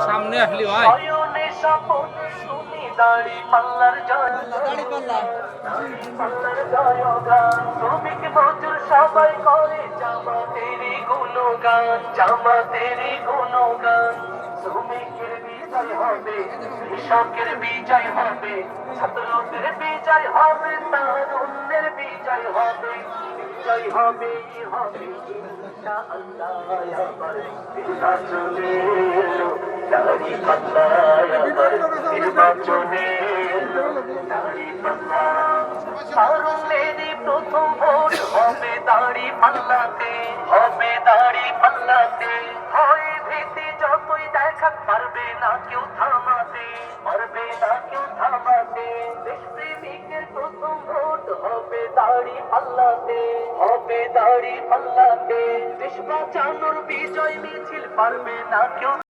সামনে আসলি ভাই দাড়ি পাল্লার শ্রমিক মজুর সবাই করে জামাতেরই গুণগান, জামাতেরই গুণগান। শ্রমিকের বিজয় হবে, কৃষকের বিজয় হবে, ছাত্রদের বিজয় হবে, তারুণ্যের বিজয় হবে, বিজয় হবে হবে ইনশাআল্লাহ। আবার নির্বাচনে এলো দাড়ি পাল্লা, আবার নির্বাচনে এলো দাড়ি পাল্লা। তারুণ্যেরই প্রথম ভোট হবে দাড়ি পাল্লাতে, হবে দাড়ি পাল্লাতে। ভয় ভীতি যতই দেখাক পারবে না কেউ থামাতে, পারবে না কেউ থামাতে। দেশপ্রেমিকের প্রথম ভোট হবে দাড়ি পাল্লাতে, হবে দাড়ি পাল্লাতে। দেশ বাঁচানোর বিজয় মিছিল পারবে না কেউ